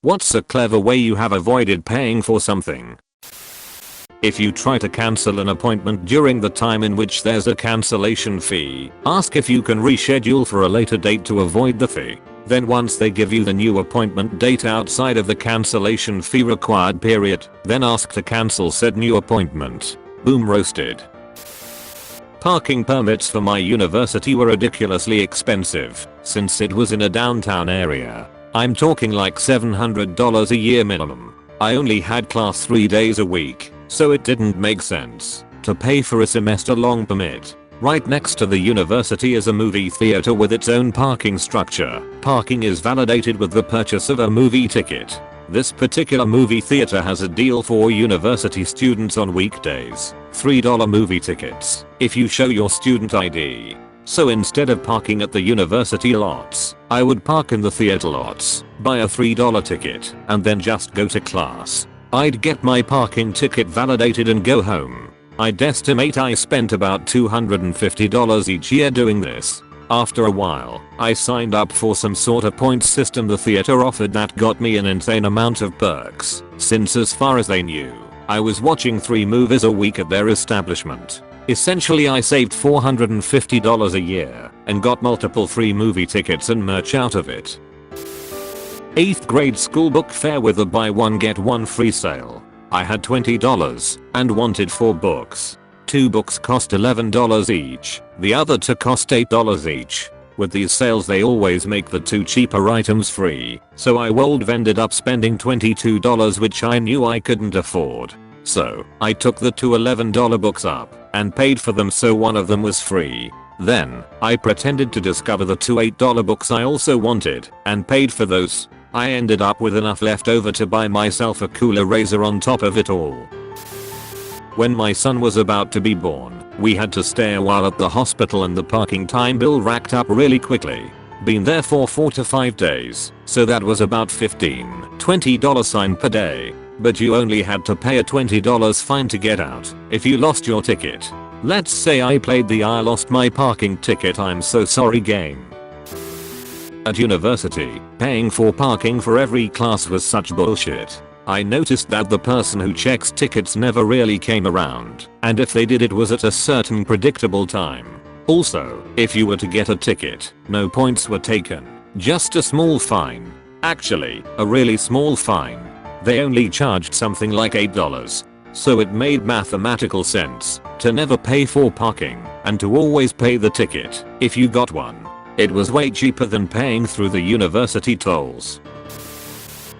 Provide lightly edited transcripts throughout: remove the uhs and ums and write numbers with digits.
What's a clever way you have avoided paying for something? If you try to cancel an appointment during the time in which there's a cancellation fee, ask if you can reschedule for a later date to avoid the fee. Then once they give you the new appointment date outside of the cancellation fee required period, then ask to cancel said new appointment. Boom roasted. Parking permits for my university were ridiculously expensive, since it was in a downtown area. I'm talking like $700 a year minimum. I only had class 3 days a week, so it didn't make sense to pay for a semester-long permit. Right next to the university is a movie theater with its own parking structure. Parking is validated with the purchase of a movie ticket. This particular movie theater has a deal for university students on weekdays. $3 movie tickets if you show your student ID. So instead of parking at the university lots, I would park in the theater lots, buy a $3 ticket, and then just go to class. I'd get my parking ticket validated and go home. I'd estimate I spent about $250 each year doing this. After a while, I signed up for some sort of points system the theater offered that got me an insane amount of perks, since as far as they knew, I was watching 3 movies a week at their establishment. Essentially I saved $450 a year and got multiple free movie tickets and merch out of it. 8th grade school book fair with a buy one get one free sale. I had $20 and wanted 4 books. 2 books cost $11 each, the other 2 cost $8 each. With these sales they always make the 2 cheaper items free, so I ended up spending $22 which I knew I couldn't afford. So, I took the 2 $11 books up and paid for them so one of them was free. Then, I pretended to discover the 2 $8 books I also wanted and paid for those. I ended up with enough left over to buy myself a cooler razor on top of it all. When my son was about to be born, we had to stay a while at the hospital and the parking time bill racked up really quickly. Been there for 4 to 5 days, so that was about $15-20 per day. But you only had to pay a $20 fine to get out if you lost your ticket. Let's say I played the I lost my parking ticket I'm so sorry game. At university, paying for parking for every class was such bullshit. I noticed that the person who checks tickets never really came around, and if they did it was at a certain predictable time. Also, if you were to get a ticket, no points were taken, just a small fine. Actually, a really small fine. They only charged something like $8. So it made mathematical sense to never pay for parking and to always pay the ticket if you got one. It was way cheaper than paying through the university tolls.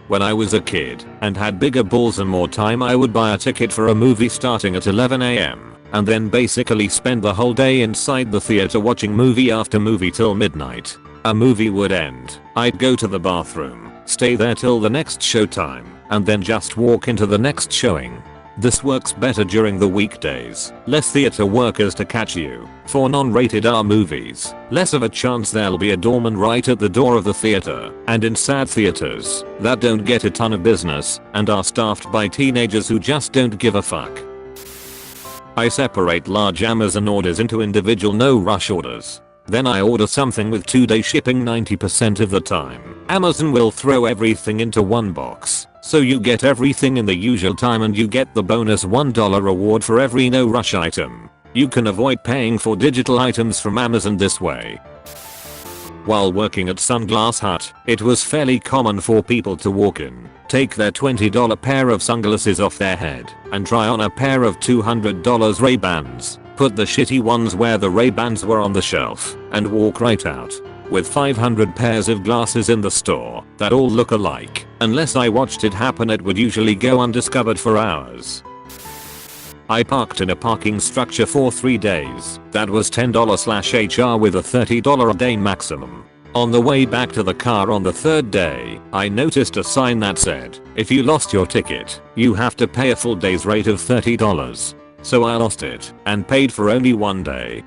When I was a kid and had bigger balls and more time I would buy a ticket for a movie starting at 11 AM and then basically spend the whole day inside the theater watching movie after movie till midnight. A movie would end, I'd go to the bathroom, stay there till the next showtime, and then just walk into the next showing. This works better during the weekdays, less theater workers to catch you. For non-rated R movies, less of a chance there'll be a doorman right at the door of the theater, and in sad theaters that don't get a ton of business and are staffed by teenagers who just don't give a fuck. I separate large Amazon orders into individual no rush orders. Then I order something with 2-day shipping 90% of the time. Amazon will throw everything into one box, so you get everything in the usual time and you get the bonus $1 reward for every no rush item. You can avoid paying for digital items from Amazon this way. While working at Sunglass Hut, it was fairly common for people to walk in, take their $20 pair of sunglasses off their head, and try on a pair of $200 Ray-Bans. Put the shitty ones where the Ray-Bans were on the shelf, and walk right out. With 500 pairs of glasses in the store that all look alike, unless I watched it happen it would usually go undiscovered for hours. I parked in a parking structure for 3 days. That was $10/HR with a $30 a day maximum. On the way back to the car on the 3rd day, I noticed a sign that said, if you lost your ticket, you have to pay a full day's rate of $30. So I lost it and paid for only 1 day.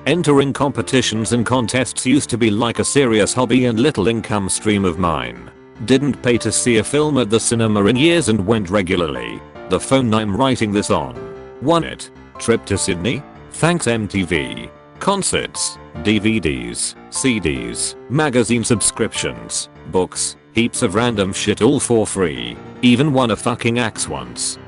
Entering competitions and contests used to be like a serious hobby and little income stream of mine. Didn't pay to see a film at the cinema in years and went regularly. The phone I'm writing this on. Won it. Trip to Sydney? Thanks MTV. Concerts, DVDs, CDs, magazine subscriptions, books, Heaps of random shit all for free. Even won a fucking axe once.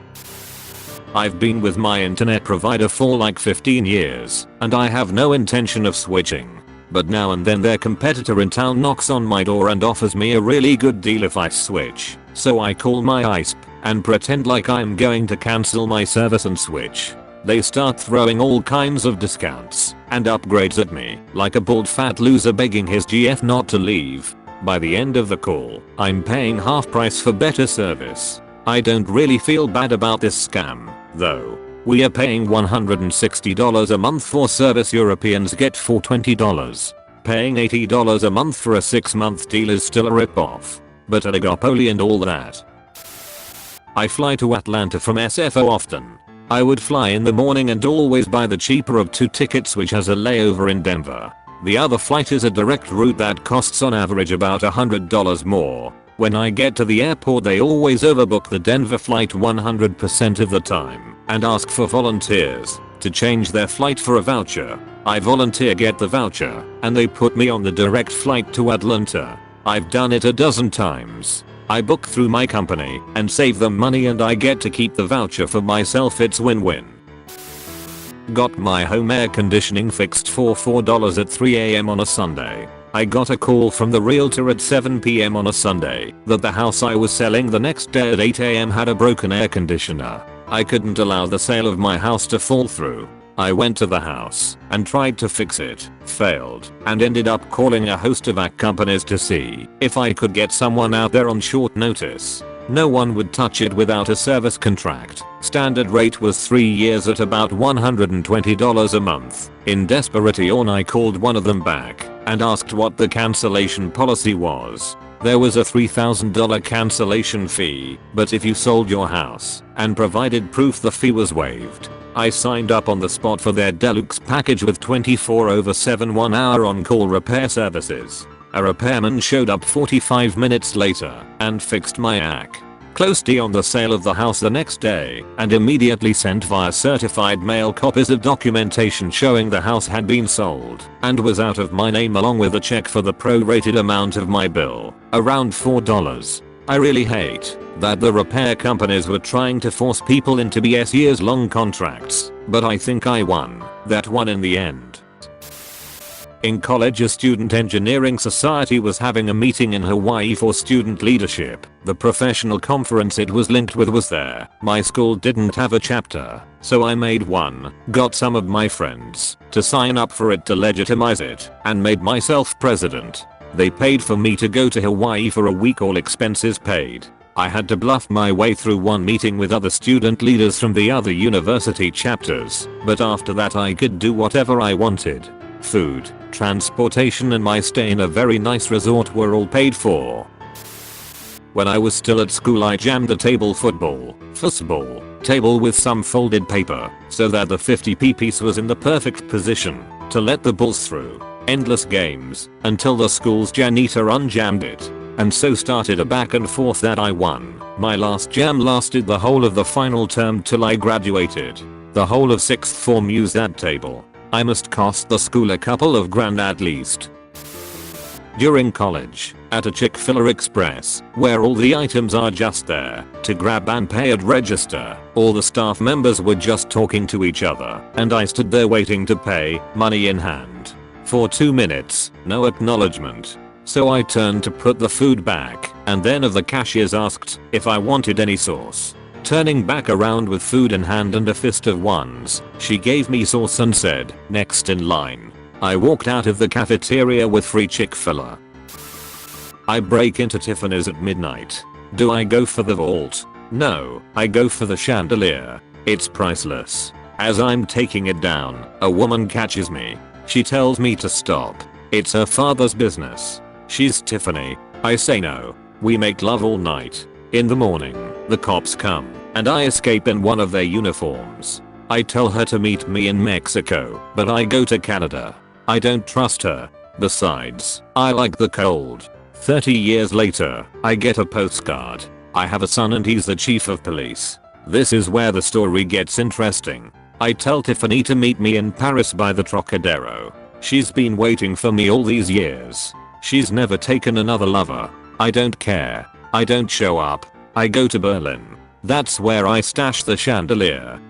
I've been with my internet provider for like 15 years, and I have no intention of switching. But now and then their competitor in town knocks on my door and offers me a really good deal if I switch. So I call my ISP and pretend like I'm going to cancel my service and switch. They start throwing all kinds of discounts and upgrades at me like a bald fat loser begging his GF not to leave. By the end of the call, I'm paying half price for better service. I don't really feel bad about this scam, though. We are paying $160 a month for service Europeans get for $20. Paying $80 a month for a 6-month deal is still a ripoff. But oligopoly and all that. I fly to Atlanta from SFO often. I would fly in the morning and always buy the cheaper of 2 tickets which has a layover in Denver. The other flight is a direct route that costs on average about $100 more. When I get to the airport they always overbook the Denver flight 100% of the time and ask for volunteers to change their flight for a voucher. I volunteer, get the voucher, and they put me on the direct flight to Atlanta. I've done it a dozen times. I book through my company and save them money and I get to keep the voucher for myself. It's win-win. Got my home air conditioning fixed for $4 at 3 AM on a Sunday. I got a call from the realtor at 7 PM on a Sunday that the house I was selling the next day at 8 AM had a broken air conditioner. I couldn't allow the sale of my house to fall through. I went to the house and tried to fix it, failed, and ended up calling a host of AC companies to see if I could get someone out there on short notice. No one would touch it without a service contract. Standard rate was 3 years at about $120 a month. In desperation I called one of them back and asked what the cancellation policy was. There was a $3,000 cancellation fee, but if you sold your house and provided proof the fee was waived. I signed up on the spot for their deluxe package with 24/7 1-hour on-call repair services. A repairman showed up 45 minutes later and fixed my AC. Closed on the sale of the house the next day and immediately sent via certified mail copies of documentation showing the house had been sold and was out of my name along with a check for the prorated amount of my bill, around $4. I really hate that the repair companies were trying to force people into BS years-long contracts, but I think I won that one in the end. In college, a student engineering society was having a meeting in Hawaii for student leadership. The professional conference it was linked with was there. My school didn't have a chapter, so I made one, got some of my friends to sign up for it to legitimize it, and made myself president. They paid for me to go to Hawaii for a week, all expenses paid. I had to bluff my way through one meeting with other student leaders from the other university chapters, but after that I could do whatever I wanted. Food, transportation and my stay in a very nice resort were all paid for. When I was still at school I jammed a table football table with some folded paper so that the 50p piece was in the perfect position to let the balls through. Endless games until the school's janitor unjammed it, and so started a back and forth that I won. My last jam lasted the whole of the final term till I graduated. The whole of 6th form used that table. I must cost the school a couple of grand at least. During college, at a Chick-fil-A Express, where all the items are just there to grab and pay at register, all the staff members were just talking to each other, and I stood there waiting to pay, money in hand. For 2 minutes, no acknowledgement. So I turned to put the food back, and then of the cashiers asked if I wanted any sauce. Turning back around with food in hand and a fist of ones, she gave me sauce and said, "Next in line." I walked out of the cafeteria with free Chick-fil-A. I break into Tiffany's at midnight. Do I go for the vault? No, I go for the chandelier. It's priceless. As I'm taking it down, a woman catches me. She tells me to stop. It's her father's business. She's Tiffany. I say no. We make love all night. In the morning, the cops come, and I escape in one of their uniforms. I tell her to meet me in Mexico, but I go to Canada. I don't trust her. Besides, I like the cold. 30 years later, I get a postcard. I have a son and he's the chief of police. This is where the story gets interesting. I tell Tiffany to meet me in Paris by the Trocadero. She's been waiting for me all these years. She's never taken another lover. I don't care. I don't show up. I go to Berlin. That's where I stash the chandelier.